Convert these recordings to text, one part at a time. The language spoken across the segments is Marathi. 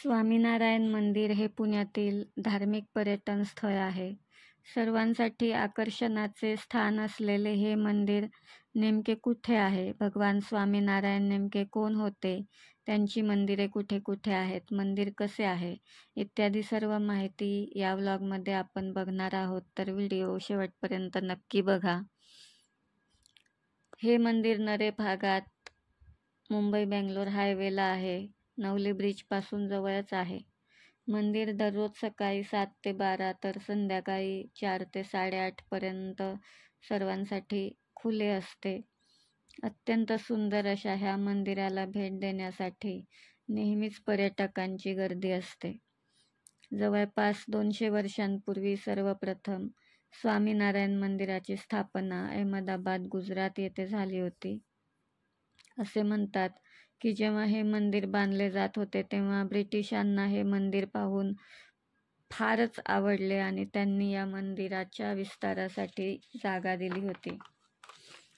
स्वामीनारायण मंदिर हे पुण्यातील धार्मिक पर्यटन स्थळ आहे. सर्वांसाठी आकर्षणाचे स्थान असलेले हे मंदिर नेमके कुठे आहे? भगवान स्वामीनारायण नेमके कोण होते? त्यांची मंदिरे कुठे कुठे आहेत? मंदिर कसे आहे? इत्यादी सर्व माहिती या व्लॉगमध्ये आपण बघणार आहोत, तर व्हिडिओ शेवटपर्यंत नक्की बघा. हे मंदिर नरे भागात मुंबई बेंगलोर हायवेला आहे. नवली ब्रिजपासून जवळच आहे. मंदिर दररोज सकाळी 7 ते 12 तर संध्याकाळी 4 ते 8:30 पर्यंत सर्वांसाठी खुले असते. अत्यंत सुंदर अशा ह्या मंदिराला भेट देण्यासाठी नेहमीच पर्यटकांची गर्दी असते. जवळपास 200 वर्षांपूर्वी सर्वप्रथम स्वामीनारायण मंदिराची स्थापना अहमदाबाद, गुजरात येथे झाली होती. असे म्हणतात की जेव्हा हे मंदिर बांधले जात होते तेव्हा ब्रिटिशांना हे मंदिर पाहून फारच आवडले आणि त्यांनी या मंदिराच्या विस्तारासाठी जागा दिली होती.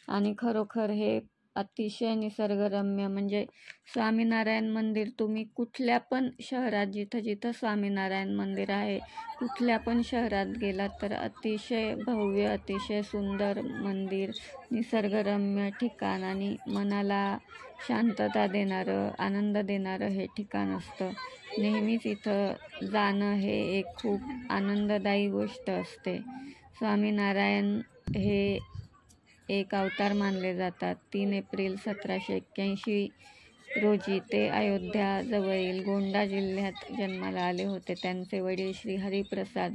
आणि खरोखर हे अतिशय निसर्गरम्य, म्हणजे स्वामीनारायण मंदिर तुम्ही कुठल्या पण शहरात, जिथं जिथं स्वामीनारायण मंदिर आहे, कुठल्या पण शहरात गेलात तर अतिशय भव्य, अतिशय सुंदर मंदिर, निसर्गरम्य ठिकाण आणि मनाला शांतता देणारं, आनंद देणारं हे ठिकाण असतं. नेहमीच इथं जाणं हे एक खूप आनंददायी गोष्ट असते. स्वामीनारायण हे एक अवतार मानले जातात. 3 एप्रिल 1781 रोजी ते अयोध्या जवळील गोंडा जिल्ह्यात जन्माला आले होते. त्यांचे वडील श्री हरिप्रसाद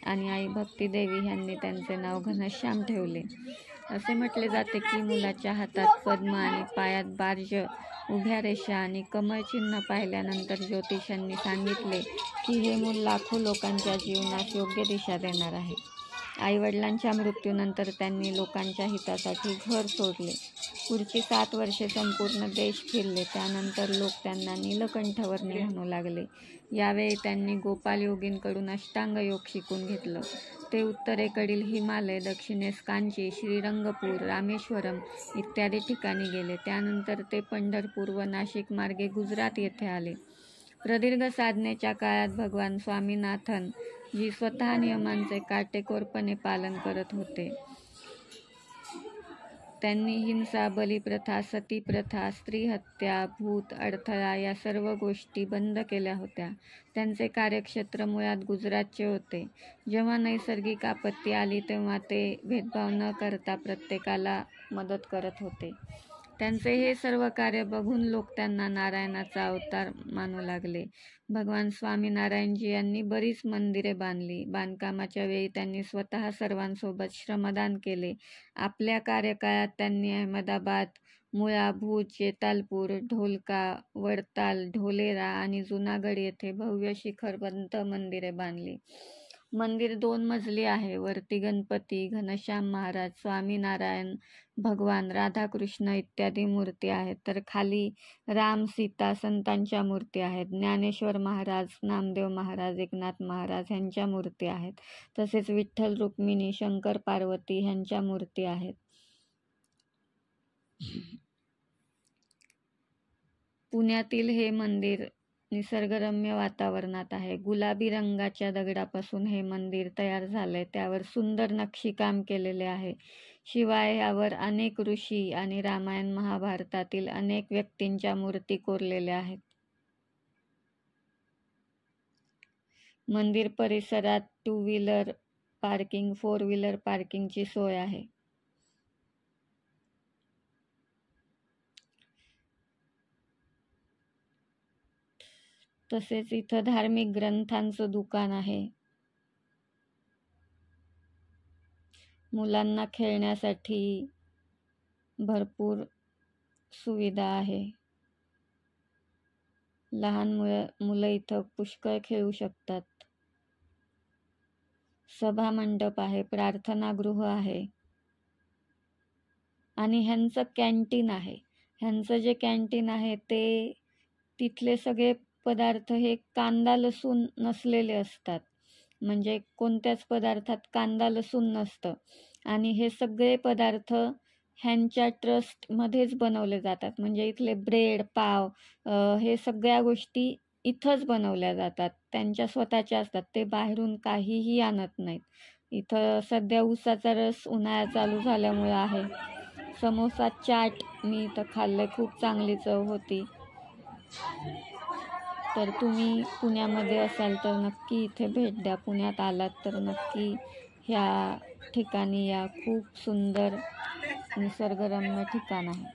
आणि आई भक्तिदेवी यांनी त्यांचे नाव घनश्याम ठेवले. असे म्हटले जाते की मुलाच्या हातात पद्म आणि पायात बार्ज, उभ्या रेषा आणि कमळ चिन्ह पाहिल्यानंतर ज्योतिषांनी सांगितले की हे मूल लाखो लोकांच्या जीवनास योग्य दिशा देणार आहे. आईवडिलांच्या मृत्यूनंतर त्यांनी लोकांच्या हितासाठी घर सोडले. पुढची 7 वर्षे संपूर्ण देश फिरले. त्यानंतर लोक त्यांना नीलकंठवर्णी म्हणू लागले. यावेळी त्यांनी गोपाल योगींकडून अष्टांग योग शिकून घेतलं. ते उत्तरेकडील हिमालय, दक्षिणेस कांची, श्रीरंगपूर, रामेश्वरम इत्यादी ठिकाणी गेले. त्यानंतर ते पंढरपूर व नाशिक मार्गे गुजरात येथे आले. प्रदीर्घ साधनेच्या काळात भगवान स्वामीनाथन जी स्वतः नियमांचे काटेकोरपणे पालन करत होते. त्यांनी हिंसा, बलिप्रथा, सतीप्रथा, स्त्री हत्या, भूत, अडथळा या सर्व गोष्टी बंद केल्या होत्या. त्यांचे कार्यक्षेत्र मुळात गुजरातचे होते. जेव्हा नैसर्गिक आपत्ती आली तेव्हा ते भेदभाव न करता प्रत्येकाला मदत करत होते. त्यांचे हे सर्व कार्य बघून लोक त्यांना नारायणाचा अवतार मानू लागले. भगवान स्वामीनारायणजी यांनी बरीच मंदिरे बांधली. बांधकामाच्या वेळी त्यांनी स्वतः सर्वांसोबत श्रमदान केले. आपल्या कार्यकाळात त्यांनी अहमदाबाद, मुळा, भुज, जेतालपूर, ढोलका, वडताल, ढोलेरा आणि जुनागड येथे भव्य शिखरबंद मंदिरे बांधली. मंदिर 2 मजली आहे. वरती गणपती, घनश्याम महाराज, स्वामीनारायण, भगवान, राधाकृष्ण इत्यादी मूर्ती आहेत, तर खाली राम, सीता, संतांच्या मूर्ती आहेत. ज्ञानेश्वर महाराज, नामदेव महाराज, एकनाथ महाराज ह्यांच्या मूर्ती आहेत. तसेच विठ्ठल, रुक्मिणी, शंकर, पार्वती ह्यांच्या मूर्ती आहेत. पुण्यातील हे मंदिर निसर्गरम्य वातावरणात आहे. गुलाबी रंगाच्या दगडापासून हे मंदिर तयार झाले. त्यावर सुंदर नक्षीकाम केलेले आहे. शिवाय यावर अनेक ऋषी आणि रामायण महाभारतातील अनेक व्यक्तींच्या मूर्ती कोरलेल्या आहेत. मंदिर परिसरात 2 व्हीलर पार्किंग, 4 व्हीलर पार्किंगची सोय आहे. तसेच इथं धार्मिक ग्रंथांचं दुकान आहे. मुलांना खेळण्यासाठी भरपूर सुविधा आहे. लहान मुलं इथं पुष्कळ खेळू शकतात. सभा मंडप आहे, प्रार्थनागृह आहे आणि ह्यांचं कॅन्टीन आहे. ह्यांचं जे कॅन्टीन आहे ते तिथले सगळे पदार्थ हे कांदा लसूण नसलेले असतात. म्हणजे कोणत्याच पदार्थात कांदा लसूण नसतं आणि हे सगळे पदार्थ ह्यांच्या ट्रस्टमध्येच बनवले जातात. म्हणजे इथले ब्रेड, पाव हे सगळ्या गोष्टी इथंच बनवल्या जातात. त्यांच्या स्वतःच्या असतात. ते बाहेरून काहीही आणत नाहीत. इथं सध्या ऊसाचा रस उन्हाळा चालू झाल्यामुळं आहे. समोसा, चाट मी इथं खाल्ले, खूप चांगली चव होती. तर तुम्ही पुण्यामध्ये असाल तर नक्की इथे भेट द्या. पुण्यात आलात तर नक्की ह्या ठिकाणी या. खूप सुंदर निसर्गरम्य ठिकाण आहे.